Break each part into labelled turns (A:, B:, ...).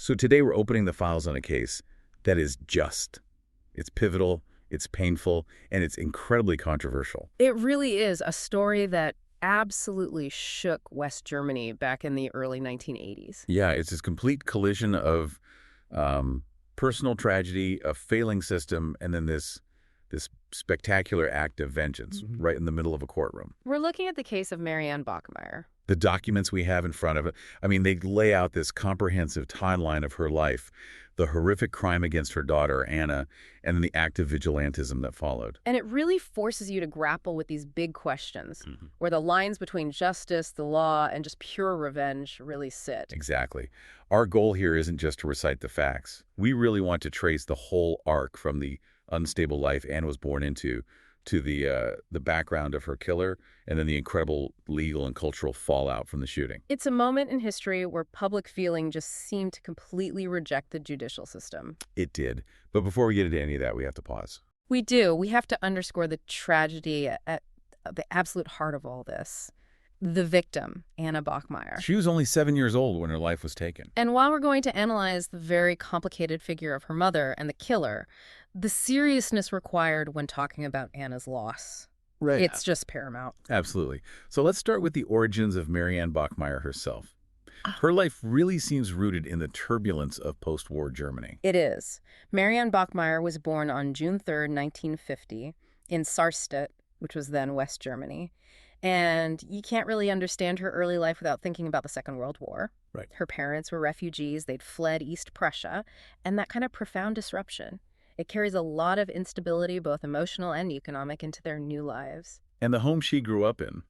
A: So today we're opening the files on a case that is just. It's pivotal, it's painful, and it's incredibly controversial.
B: It really is a story that absolutely shook West Germany back in the early 1980s.
A: Yeah, it's this complete collision of personal tragedy, a failing system, and then this spectacular act of vengeance right in the middle of a courtroom.
B: We're looking at the case of Marianne Bachmeier.
A: The documents we have in front of it, I mean, they lay out this comprehensive timeline of her life, the horrific crime against her daughter, Anna, and then the act of vigilantism that followed.
B: And it really forces you to grapple with these big questions, where the lines between justice, the law, and just pure revenge really sit.
A: Exactly. Our goal here isn't just to recite the facts. We really want to trace the whole arc from the unstable life Anna was born into to the background of her killer, and then the incredible legal and cultural fallout from the shooting.
B: It's a moment in history where public feeling just seemed to completely reject the judicial system.
A: It did. But before we get into any of that, we have to pause.
B: We do. We have to underscore the tragedy at the absolute heart of all this. The victim, Anna Bachmeier.
A: She was only 7 years old when her life was taken.
B: And while we're going to analyze the very complicated figure of her mother and the killer, the seriousness required when talking about Anna's loss, it's just paramount.
A: Absolutely. So let's start with the origins of Marianne Bachmeier herself. Her life really seems rooted in the turbulence of post-war Germany.
B: It is. Marianne Bachmeier was born on June 3rd, 1950, in Sarstedt, which was then West Germany. And you can't really understand her early life without thinking about the Second World War.
A: Right.
B: Her parents were refugees. They'd fled East Prussia. And that kind of profound disruption, it carries a lot of instability, both emotional and economic, into their new lives.
A: And the home she grew up in,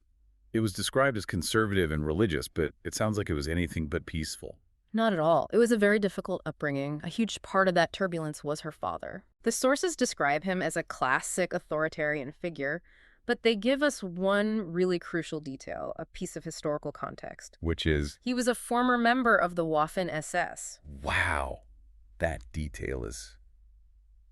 A: it was described as conservative and religious, but it sounds like it was anything but peaceful.
B: Not at all. It was a very difficult upbringing. A huge part of that turbulence was her father. The sources describe him as a classic authoritarian figure, but they give us one really crucial detail, a piece of historical context.
A: Which is?
B: He was a former member of the Waffen-SS.
A: Wow. That detail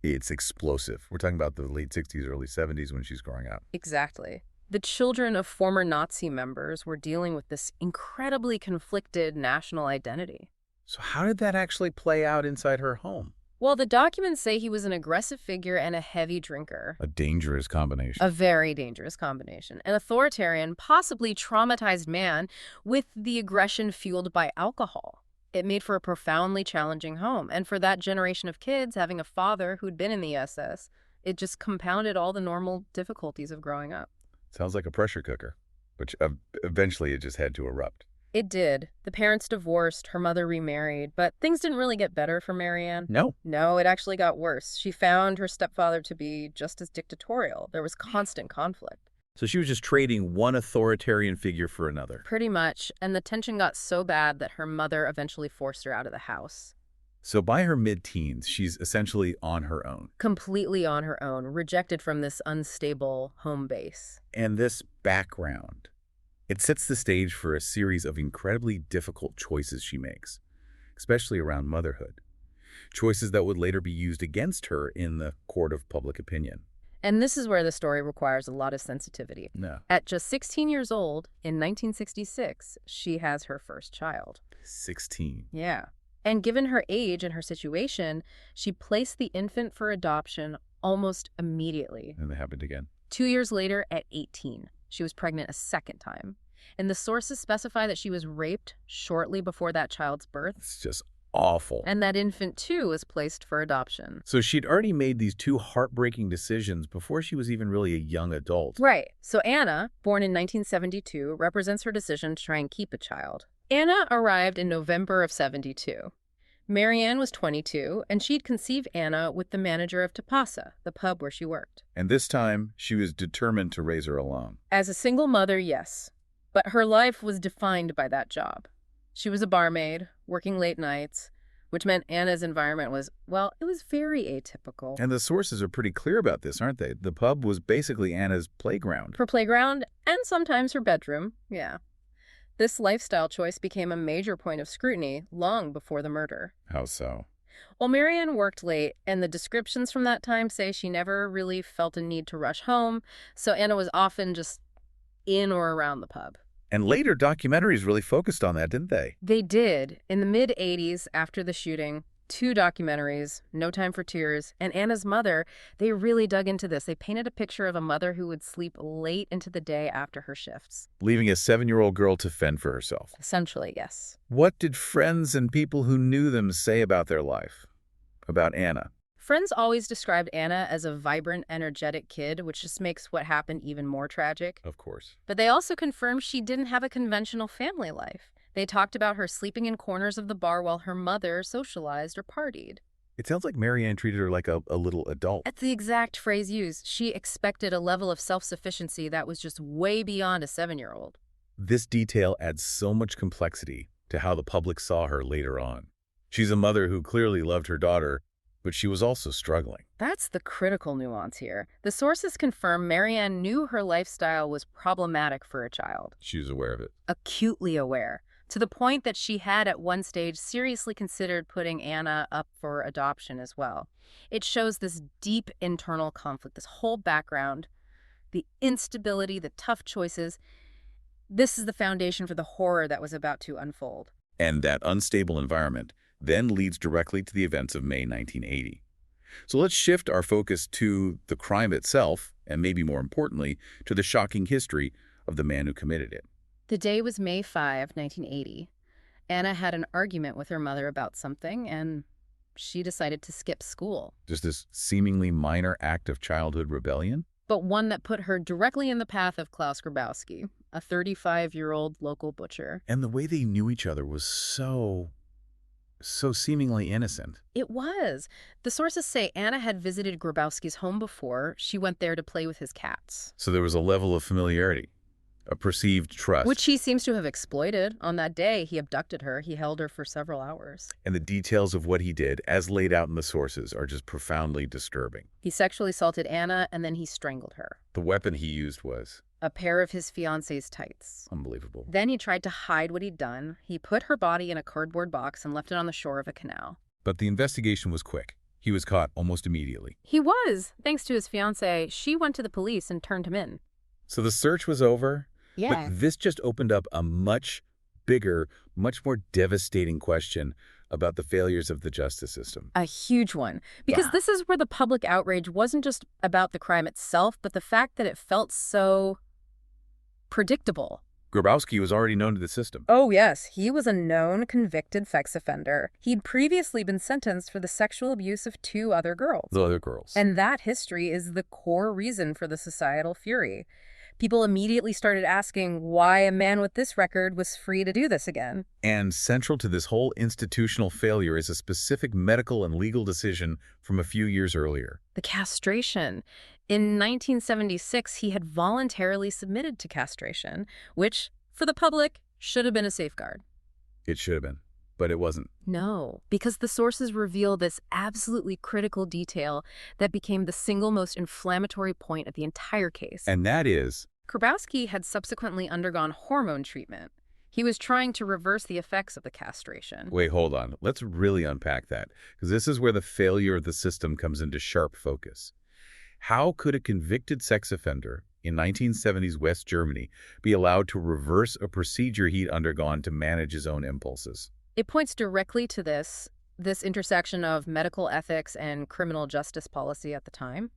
A: it's explosive. We're talking about the late 60s, early 70s when she's growing up.
B: Exactly. The children of former Nazi members were dealing with this incredibly conflicted national identity.
A: So how did that actually play out inside her home?
B: Well, the documents say he was an aggressive figure and a heavy drinker.
A: A dangerous combination.
B: A very dangerous combination. An authoritarian, possibly traumatized man with the aggression fueled by alcohol. It made for a profoundly challenging home. And for that generation of kids, having a father who'd been in the SS, it just compounded all the normal difficulties of growing up.
A: Sounds like a pressure cooker, which eventually it just had to erupt.
B: It did. The parents divorced, her mother remarried, but things didn't really get better for Marianne.
A: No.
B: No, it actually got worse. She found her stepfather to be just as dictatorial. There was constant conflict.
A: So she was just trading one authoritarian figure for another.
B: Pretty much, and the tension got so bad that her mother eventually forced her out of the house.
A: So by her mid-teens, she's essentially on her own.
B: Completely on her own, rejected from this unstable home base.
A: And this background, it sets the stage for a series of incredibly difficult choices she makes, especially around motherhood. Choices that would later be used against her in the court of public opinion.
B: And this is where the story requires a lot of sensitivity.
A: No.
B: At just 16 years old, in 1966, she has her first child.
A: 16.
B: Yeah. And given her age and her situation, she placed the infant for adoption almost immediately.
A: And that happened again.
B: 2 years later, at 18, she was pregnant a second time. And the sources specify that she was raped shortly before that child's birth.
A: It's just awful.
B: And that infant, too, was placed for adoption.
A: So she'd already made these two heartbreaking decisions before she was even really a young adult.
B: Right. So Anna, born in 1972, represents her decision to try and keep a child. Anna arrived in November of 72. Marianne was 22, and she'd conceived Anna with the manager of Tapasa, the pub where she worked.
A: And this time, she was determined to raise her alone.
B: As a single mother, yes. But her life was defined by that job. She was a barmaid, working late nights, which meant Anna's environment was, well, it was very atypical.
A: And the sources are pretty clear about this, aren't they? The pub was basically Anna's playground.
B: Her playground, and sometimes her bedroom, yeah. This lifestyle choice became a major point of scrutiny long before the murder.
A: How so?
B: Well, Marianne worked late, and the descriptions from that time say she never really felt a need to rush home, so Anna was often just in or around the pub.
A: And later documentaries really focused on that, didn't they?
B: They did. In the mid-'80s, after the shooting, two documentaries, No Time for Tears, and Anna's Mother, they really dug into this. They painted a picture of a mother who would sleep late into the day after her shifts.
A: Leaving a 7-year-old girl to fend for herself.
B: Essentially, yes.
A: What did friends and people who knew them say about their life? About Anna?
B: Friends always described Anna as a vibrant, energetic kid, which just makes what happened even more tragic.
A: Of course.
B: But they also confirmed she didn't have a conventional family life. They talked about her sleeping in corners of the bar while her mother socialized or partied.
A: It sounds like Marianne treated her like a little adult.
B: That's the exact phrase used. She expected a level of self-sufficiency that was just way beyond a 7-year-old.
A: This detail adds so much complexity to how the public saw her later on. She's a mother who clearly loved her daughter, but she was also struggling.
B: That's the critical nuance here. The sources confirm Marianne knew her lifestyle was problematic for a child.
A: She was aware of it.
B: Acutely aware, to the point that she had at one stage seriously considered putting Anna up for adoption as well. It shows this deep internal conflict, this whole background, the instability, the tough choices. This is the foundation for the horror that was about to unfold.
A: And that unstable environment then leads directly to the events of May 1980. So let's shift our focus to the crime itself, and maybe more importantly, to the shocking history of the man who committed it.
B: The day was May 5, 1980. Anna had an argument with her mother about something, and she decided to skip school.
A: Just this seemingly minor act of childhood rebellion?
B: But one that put her directly in the path of Klaus Grabowski, a 35-year-old local butcher.
A: And the way they knew each other was so seemingly innocent.
B: It was. The sources say Anna had visited Grabowski's home before. She went there to play with his cats.
A: So there was a level of familiarity, a perceived trust.
B: Which he seems to have exploited. On that day, he abducted her. He held her for several hours.
A: And the details of what he did, as laid out in the sources, are just profoundly disturbing.
B: He sexually assaulted Anna, and then he strangled her.
A: The weapon he used was
B: a pair of his fiancé's tights.
A: unbelievable.
B: Then he tried to hide what he'd done. He put her body in a cardboard box and left it on the shore of a canal.
A: But the investigation was quick. He was caught almost immediately.
B: He was. Thanks to his fiancée, she went to the police and turned him in.
A: So the search was over?
B: Yeah.
A: But this just opened up a much bigger, much more devastating question about the failures of the justice system.
B: A huge one. Because this is where the public outrage wasn't just about the crime itself, but the fact that it felt so predictable.
A: Grabowski was already known to the system.
B: Oh, yes. He was a known convicted sex offender. He'd previously been sentenced for the sexual abuse of 2 other girls.
A: The other girls.
B: And that history is the core reason for the societal fury. People immediately started asking why a man with this record was free to do this again.
A: And central to this whole institutional failure is a specific medical and legal decision from a few years earlier.
B: The castration. In 1976, he had voluntarily submitted to castration, which, for the public, should have been a safeguard.
A: It should have been, but it wasn't.
B: No, because the sources reveal this absolutely critical detail that became the single most inflammatory point of the entire case.
A: And that is,
B: Grabowski had subsequently undergone hormone treatment. He was trying to reverse the effects of the castration.
A: wait, hold on. Let's really unpack that, because this is where the failure of the system comes into sharp focus. How could a convicted sex offender in 1970s West Germany be allowed to reverse a procedure he'd undergone to manage his own impulses?
B: It points directly to this intersection of medical ethics and criminal justice policy at the time.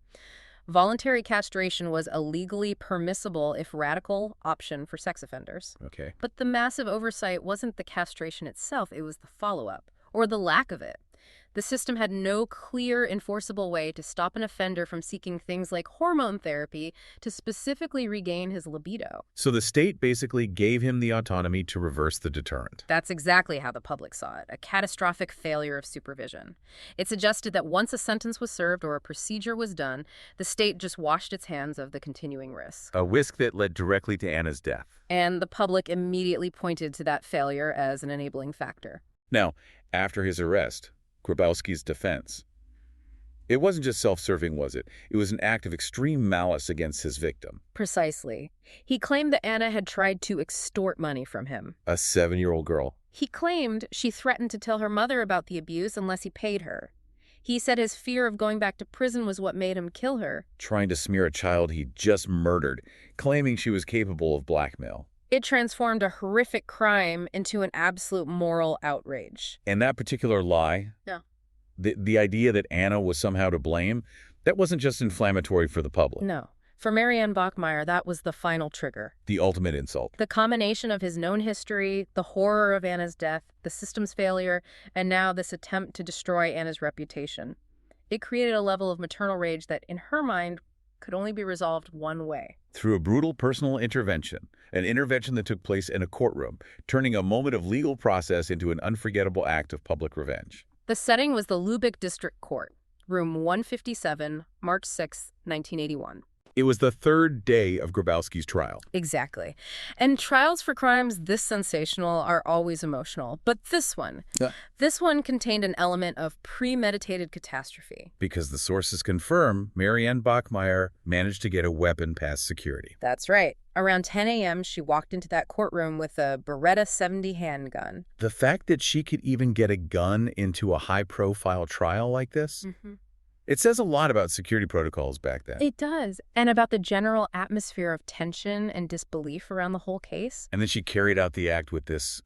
B: Voluntary castration was a legally permissible, if radical, option for sex offenders.
A: Okay.
B: But the massive oversight wasn't the castration itself, it was the follow-up, or the lack of it. The system had no clear, enforceable way to stop an offender from seeking things like hormone therapy to specifically regain his libido.
A: So the state basically gave him the autonomy to reverse the deterrent.
B: That's exactly how the public saw it, a catastrophic failure of supervision. It suggested that once a sentence was served or a procedure was done, the state just washed its hands of the continuing risk.
A: A risk that led directly to Anna's death.
B: And the public immediately pointed to that failure as an enabling factor.
A: Now, after his arrest, Grabowski's defense. It wasn't just self-serving, was it? It was an act of extreme malice against his victim.
B: Precisely. He claimed that Anna had tried to extort money from him.
A: A 7-year-old girl.
B: He claimed she threatened to tell her mother about the abuse unless he paid her. He said his fear of going back to prison was what made him kill her.
A: Trying to smear a child he'd just murdered, claiming she was capable of blackmail.
B: It transformed a horrific crime into an absolute moral outrage.
A: And that particular lie,
B: Yeah.
A: the idea that Anna was somehow to blame, that wasn't just inflammatory for the public.
B: No. For Marianne Bachmeier, that was the final trigger.
A: The ultimate insult.
B: The combination of his known history, the horror of Anna's death, the system's failure, and now this attempt to destroy Anna's reputation. It created a level of maternal rage that, in her mind, could only be resolved one way.
A: Through a brutal personal intervention, an intervention that took place in a courtroom, turning a moment of legal process into an unforgettable act of public revenge.
B: The setting was the Lübeck District Court, room 157, March 6, 1981.
A: It was the third day of Grabowski's trial.
B: Exactly. And trials for crimes this sensational are always emotional. But this one contained an element of premeditated catastrophe.
A: Because the sources confirm Marianne Bachmeier managed to get a weapon past security.
B: That's right. Around 10 a.m., she walked into that courtroom with a Beretta 70 handgun.
A: The fact that she could even get a gun into a high-profile trial like this, it says a lot about security protocols back then.
B: It does. And about the general atmosphere of tension and disbelief around the whole case.
A: And then she carried out the act with this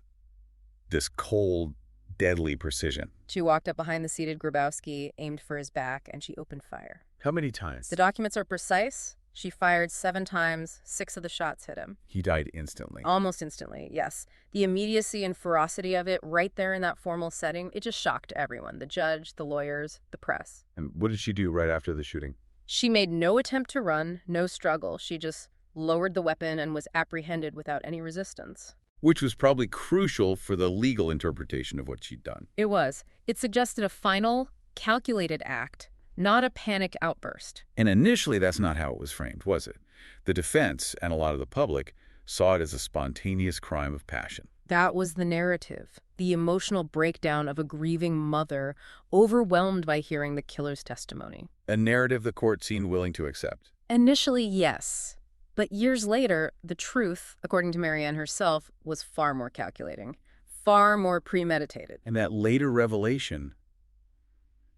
A: cold, deadly precision.
B: She walked up behind the seated Grabowski, aimed for his back, and she opened fire.
A: How many times?
B: The documents are precise. She fired 7 times. 6 of the shots hit him.
A: He died instantly.
B: Almost instantly, yes. The immediacy and ferocity of it right there in that formal setting, it just shocked everyone. The judge, the lawyers, the press.
A: And what did she do right after the shooting?
B: She made no attempt to run, no struggle. She just lowered the weapon and was apprehended without any resistance.
A: Which was probably crucial for the legal interpretation of what she'd done.
B: It was. It suggested a final, calculated act, not a panic outburst.
A: And initially, that's not how it was framed, was it? The defense, and a lot of the public, saw it as a spontaneous crime of passion.
B: That was the narrative, the emotional breakdown of a grieving mother overwhelmed by hearing the killer's testimony.
A: A narrative the court seemed willing to accept.
B: Initially, yes. But years later, the truth, according to Marianne herself, was far more calculating, far more premeditated.
A: And that later revelation,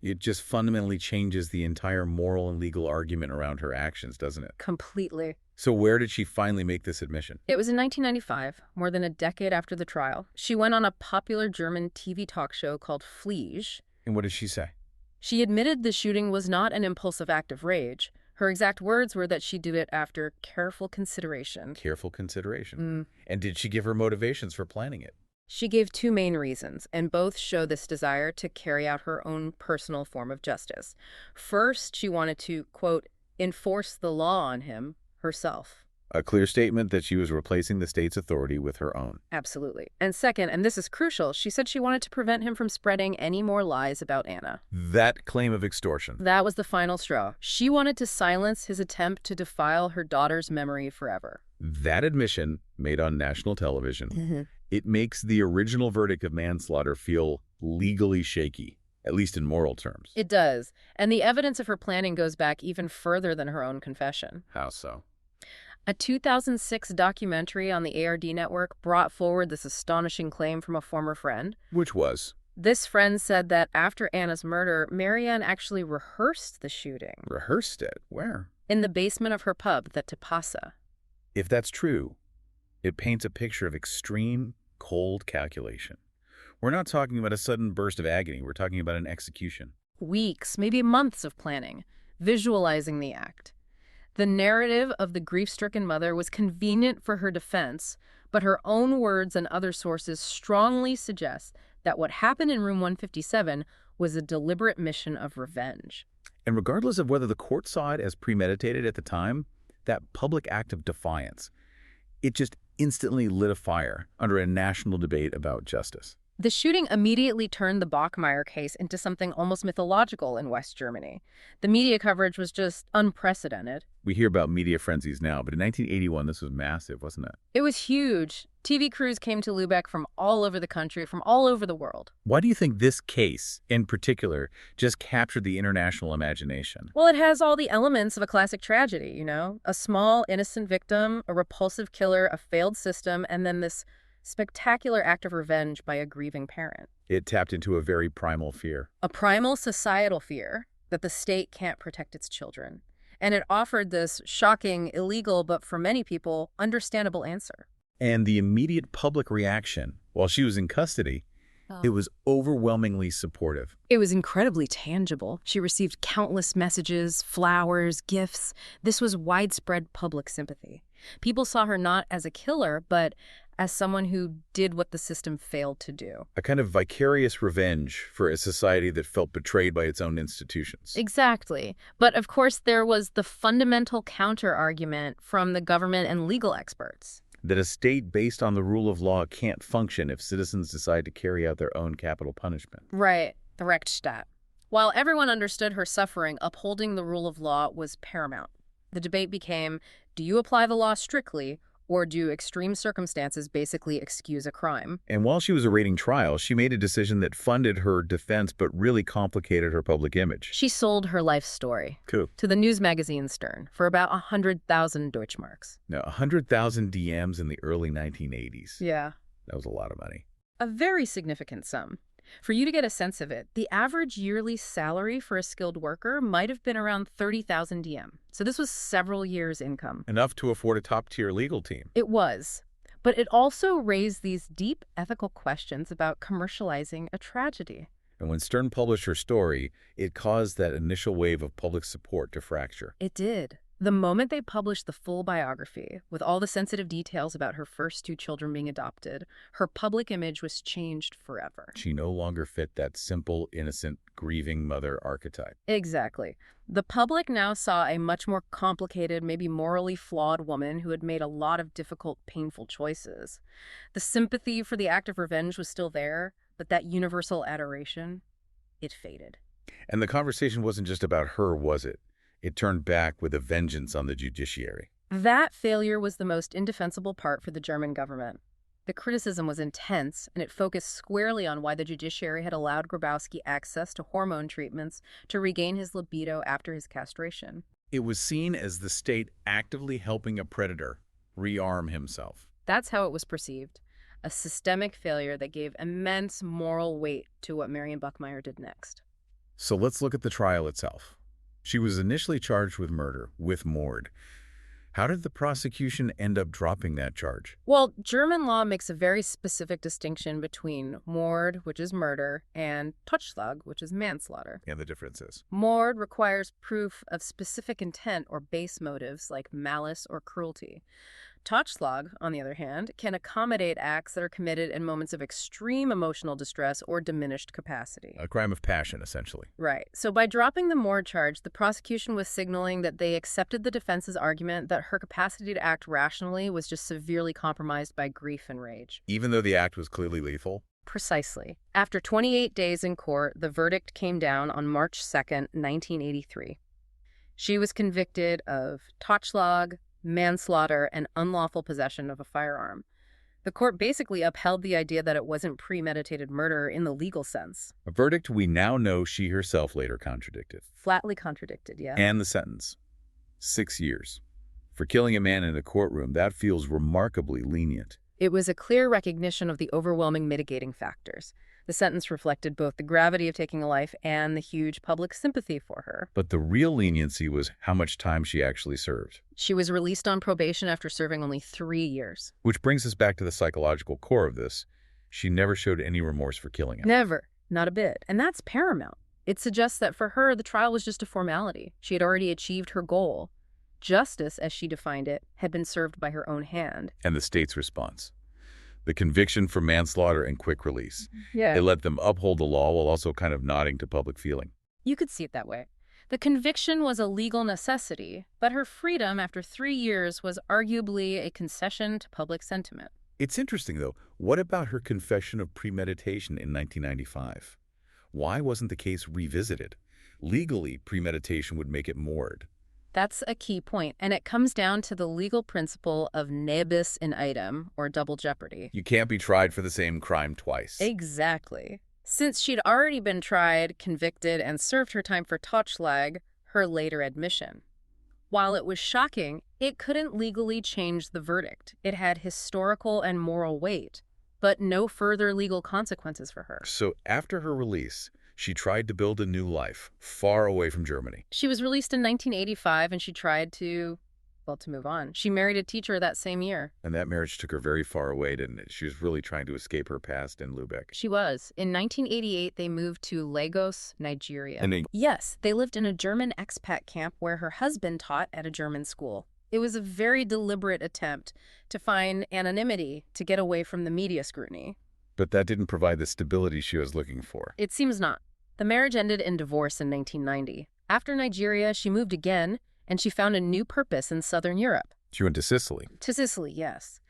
A: it just fundamentally changes the entire moral and legal argument around her actions, doesn't it?
B: Completely.
A: So where did she finally make this admission?
B: It was in 1995, more than a decade after the trial. She went on a popular German TV talk show called Fliege.
A: And what did she say?
B: She admitted the shooting was not an impulsive act of rage. Her exact words were that she did it after careful consideration.
A: Careful consideration. And did she give her motivations for planning it?
B: She gave 2 main reasons, and both show this desire to carry out her own personal form of justice. First, she wanted to, quote, enforce the law on him herself.
A: A clear statement that she was replacing the state's authority with her own.
B: Absolutely. And second, and this is crucial, she said she wanted to prevent him from spreading any more lies about Anna.
A: That claim of extortion.
B: That was the final straw. She wanted to silence his attempt to defile her daughter's memory forever.
A: That admission, made on national television, it makes the original verdict of manslaughter feel legally shaky, at least in moral terms.
B: It does. And the evidence of her planning goes back even further than her own confession.
A: How so?
B: A 2006 documentary on the ARD network brought forward this astonishing claim from a former friend.
A: Which was?
B: This friend said that after Anna's murder, Marianne actually rehearsed the shooting.
A: Rehearsed it? Where?
B: In the basement of her pub, the Tapasa.
A: If that's true, it paints a picture of extreme, cold calculation. We're not talking about a sudden burst of agony. We're talking about an execution.
B: Weeks, maybe months of planning, visualizing the act. The narrative of the grief-stricken mother was convenient for her defense, but her own words and other sources strongly suggest that what happened in room 157 was a deliberate mission of revenge.
A: And regardless of whether the court saw it as premeditated at the time, that public act of defiance, it just instantly lit a fire under a national debate about justice.
B: The shooting immediately turned the Bachmeier case into something almost mythological in West Germany. The media coverage was just unprecedented.
A: We hear about media frenzies now, but in 1981, this was massive, wasn't it?
B: It was huge. TV crews came to Lübeck from all over the country, from all over the world.
A: Why do you think this case, in particular, just captured the international imagination?
B: Well, it has all the elements of a classic tragedy, you know? A small, innocent victim, a repulsive killer, a failed system, and then this spectacular act of revenge by a grieving parent.
A: It tapped into a very primal fear.
B: A primal societal fear that the state can't protect its children. And it offered this shocking, illegal, but for many people, understandable answer.
A: And the immediate public reaction, while she was in custody, it was overwhelmingly supportive.
B: It was incredibly tangible. She received countless messages, flowers, gifts. This was widespread public sympathy. People saw her not as a killer, but as someone who did what the system failed to do.
A: A kind of vicarious revenge for a society that felt betrayed by its own institutions.
B: Exactly. But of course, there was the fundamental counter-argument from the government and legal experts.
A: That a state based on the rule of law can't function if citizens decide to carry out their own capital punishment.
B: Right, the Rechtsstaat. While everyone understood her suffering, upholding the rule of law was paramount. The debate became, do you apply the law strictly, or do extreme circumstances basically excuse a crime?
A: And while she was awaiting trial, she made a decision that funded her defense but really complicated her public image.
B: She sold her life story
A: Cool.
B: to the news magazine Stern for about 100,000 Deutschmarks.
A: Now, 100,000 DMs in the early 1980s.
B: Yeah.
A: That was a lot of money.
B: A very significant sum. For you to get a sense of it, the average yearly salary for a skilled worker might have been around 30,000 DM. So this was several years' income.
A: Enough to afford a top-tier legal team.
B: It was. But it also raised these deep ethical questions about commercializing a tragedy.
A: And when Stern published her story, it caused that initial wave of public support to fracture.
B: It did. The moment they published the full biography, with all the sensitive details about her first 2 children being adopted, her public image was changed forever.
A: She no longer fit that simple, innocent, grieving mother archetype.
B: Exactly. The public now saw a much more complicated, maybe morally flawed woman who had made a lot of difficult, painful choices. The sympathy for the act of revenge was still there, but that universal adoration, it faded.
A: And the conversation wasn't just about her, was it? It turned back with a vengeance on the judiciary.
B: That failure was the most indefensible part for the German government. The criticism was intense, and it focused squarely on why the judiciary had allowed Grabowski access to hormone treatments to regain his libido after his castration.
A: It was seen as the state actively helping a predator rearm himself.
B: That's how it was perceived. A systemic failure that gave immense moral weight to what Marianne Bachmeier did next.
A: So let's look at the trial itself. She was initially charged with murder, with mord. How did the prosecution end up dropping that charge?
B: Well, German law makes a very specific distinction between Mord, which is murder, and Totschlag, which is manslaughter.
A: And the difference is?
B: Mord requires proof of specific intent or base motives like malice or cruelty. Totschlag, on the other hand, can accommodate acts that are committed in moments of extreme emotional distress or diminished capacity.
A: A crime of passion, essentially.
B: Right. So by dropping the Mord charge, the prosecution was signaling that they accepted the defense's argument that her capacity to act rationally was just severely compromised by grief and rage.
A: Even though the act was clearly lethal?
B: Precisely. After 28 days in court, the verdict came down on March 2nd, 1983. She was convicted of Totschlag, manslaughter, and unlawful possession of a firearm. The court basically upheld the idea that it wasn't premeditated murder in the legal sense.
A: A verdict we now know she herself later contradicted.
B: Flatly contradicted, yeah.
A: And the sentence. 6 years. For killing a man in a courtroom, that feels remarkably lenient.
B: It was a clear recognition of the overwhelming mitigating factors. The sentence reflected both the gravity of taking a life and the huge public sympathy for her.
A: But the real leniency was how much time she actually served.
B: She was released on probation after serving only 3 years.
A: Which brings us back to the psychological core of this. She never showed any remorse for killing him.
B: Never. Not a bit. And that's paramount. It suggests that for her, the trial was just a formality. She had already achieved her goal. Justice, as she defined it, had been served by her own hand.
A: And the state's response. The conviction for manslaughter and quick release.
B: Yeah.
A: It let them uphold the law while also kind of nodding to public feeling.
B: You could see it that way. The conviction was a legal necessity, but her freedom after 3 years was arguably a concession to public sentiment.
A: It's interesting, though. What about her confession of premeditation in 1995? Why wasn't the case revisited? Legally, premeditation would make it mord.
B: That's a key point, and it comes down to the legal principle of ne bis in idem, or double jeopardy.
A: You can't be tried for the same crime twice.
B: Exactly. Since she'd already been tried, convicted, and served her time for Totschlag, her later admission. While it was shocking, it couldn't legally change the verdict. It had historical and moral weight, but no further legal consequences for her.
A: So after her release, she tried to build a new life, far away from Germany.
B: She was released in 1985, and she tried to, difficult to move on. She married a teacher that same year.
A: And that marriage took her very far away, didn't it? She was really trying to escape her past in Lubeck.
B: She was. In 1988, they moved to Lagos, Nigeria.
A: And
B: Yes, they lived in a German expat camp where her husband taught at a German school. It was a very deliberate attempt to find anonymity to get away from the media scrutiny.
A: But that didn't provide the stability she was looking for.
B: It seems not. The marriage ended in divorce in 1990. After Nigeria, she moved again, and she found a new purpose in southern Europe.
A: She went to Sicily.
B: To Sicily, yes.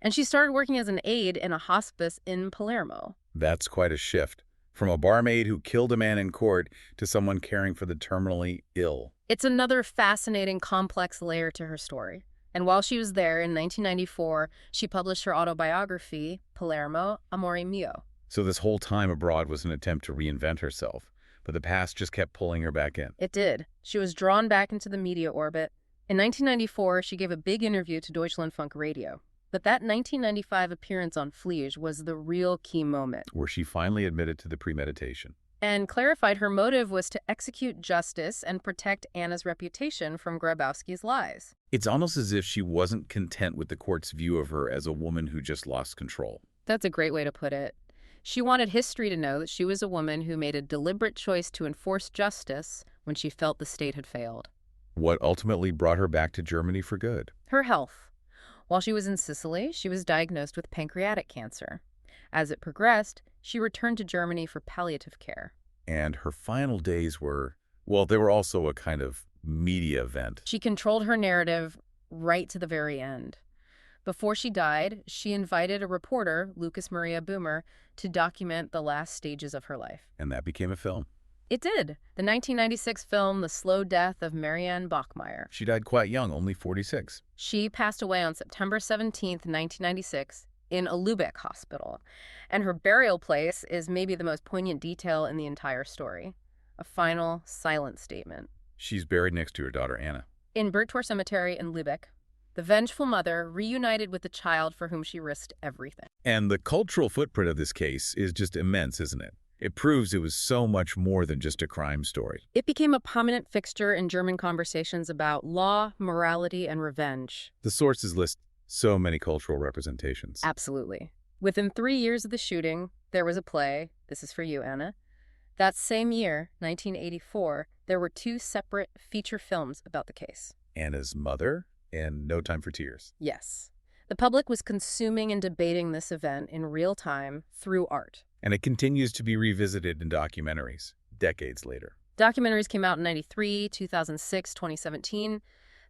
B: And she started working as an aide in a hospice in Palermo.
A: That's quite a shift. From a barmaid who killed a man in court to someone caring for the terminally ill.
B: It's another fascinating, complex layer to her story. And while she was there in 1994, she published her autobiography, Palermo, Amore Mio.
A: So this whole time abroad was an attempt to reinvent herself, but the past just kept pulling her back in.
B: It did. She was drawn back into the media orbit. In 1994, she gave a big interview to Deutschlandfunk Radio. But that 1995 appearance on Fliege was the real key moment.
A: Where she finally admitted to the premeditation.
B: And clarified her motive was to execute justice and protect Anna's reputation from Grabowski's lies.
A: It's almost as if she wasn't content with the court's view of her as a woman who just lost control.
B: That's a great way to put it. She wanted history to know that she was a woman who made a deliberate choice to enforce justice when she felt the state had failed.
A: What ultimately brought her back to Germany for good?
B: Her health. While she was in Sicily, she was diagnosed with pancreatic cancer. As it progressed, she returned to Germany for palliative care.
A: And her final days were, well, they were also a kind of media event.
B: She controlled her narrative right to the very end. Before she died, she invited a reporter, Lucas Maria Boomer, to document the last stages of her life.
A: And that became a film.
B: It did. The 1996 film, The Slow Death of Marianne Bachmeier.
A: She died quite young, only 46.
B: She passed away on September 17th, 1996, in a Lübeck hospital. And her burial place is maybe the most poignant detail in the entire story. A final, silent statement.
A: She's buried next to her daughter, Anna.
B: In Bergtor Cemetery in Lübeck, the vengeful mother reunited with the child for whom she risked everything.
A: And the cultural footprint of this case is just immense, isn't it? It proves it was so much more than just a crime story.
B: It became a prominent fixture in German conversations about law, morality, and revenge.
A: The sources list so many cultural representations.
B: Absolutely. Within 3 years of the shooting, there was a play. This is for you, Anna. That same year, 1984, there were 2 separate feature films about the case.
A: Anna's Mother and No Time for Tears.
B: Yes. The public was consuming and debating this event in real time through art.
A: And it continues to be revisited in documentaries decades later.
B: Documentaries came out in 93, 2006, 2017.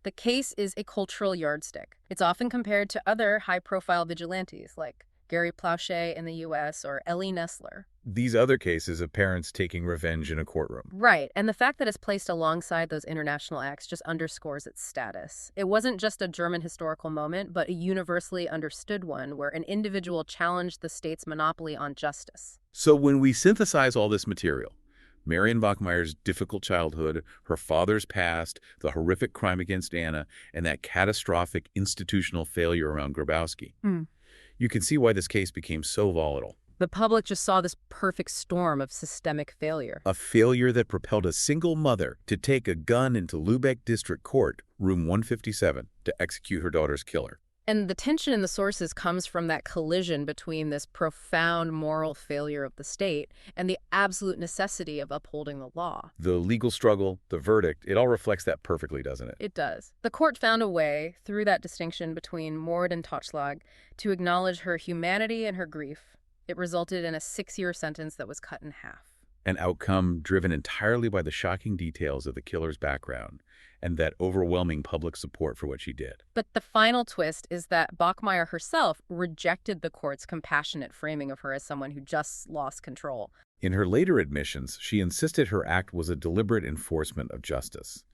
B: The case is a cultural yardstick. It's often compared to other high-profile vigilantes like Gary Plauché in the U.S. or Ellie Nessler.
A: These other cases of parents taking revenge in a courtroom.
B: Right, and the fact that it's placed alongside those international acts just underscores its status. It wasn't just a German historical moment, but a universally understood one where an individual challenged the state's monopoly on justice.
A: So when we synthesize all this material, Marianne Bachmeier's difficult childhood, her father's past, the horrific crime against Anna, and that catastrophic institutional failure around Grabowski, you can see why this case became so volatile.
B: The public just saw this perfect storm of systemic failure.
A: A failure that propelled a single mother to take a gun into Lübeck District Court, room 157, to execute her daughter's killer.
B: And the tension in the sources comes from that collision between this profound moral failure of the state and the absolute necessity of upholding the law.
A: The legal struggle, the verdict, it all reflects that perfectly, doesn't it?
B: It does. The court found a way, through that distinction between Mord and Totschlag, to acknowledge her humanity and her grief. It resulted in a 6-year sentence that was cut in half.
A: An outcome driven entirely by the shocking details of the killer's background and that overwhelming public support for what she did.
B: But the final twist is that Bachmeier herself rejected the court's compassionate framing of her as someone who just lost control.
A: In her later admissions, she insisted her act was a deliberate enforcement of justice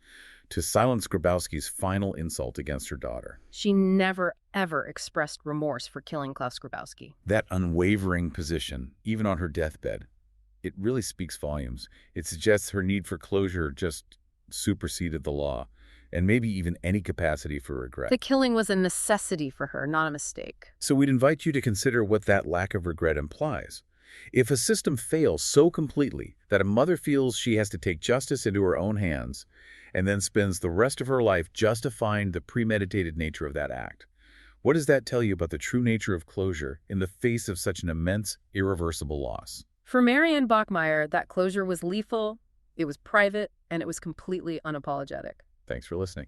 A: to silence Grabowski's final insult against her daughter.
B: She never, ever expressed remorse for killing Klaus Grabowski.
A: That unwavering position, even on her deathbed, it really speaks volumes. It suggests her need for closure just superseded the law, and maybe even any capacity for regret.
B: The killing was a necessity for her, not a mistake.
A: So we'd invite you to consider what that lack of regret implies. If a system fails so completely that a mother feels she has to take justice into her own hands, and then spends the rest of her life justifying the premeditated nature of that act. What does that tell you about the true nature of closure in the face of such an immense, irreversible loss?
B: For Marianne Bachmeier, that closure was lethal, it was private, and it was completely unapologetic.
A: Thanks for listening.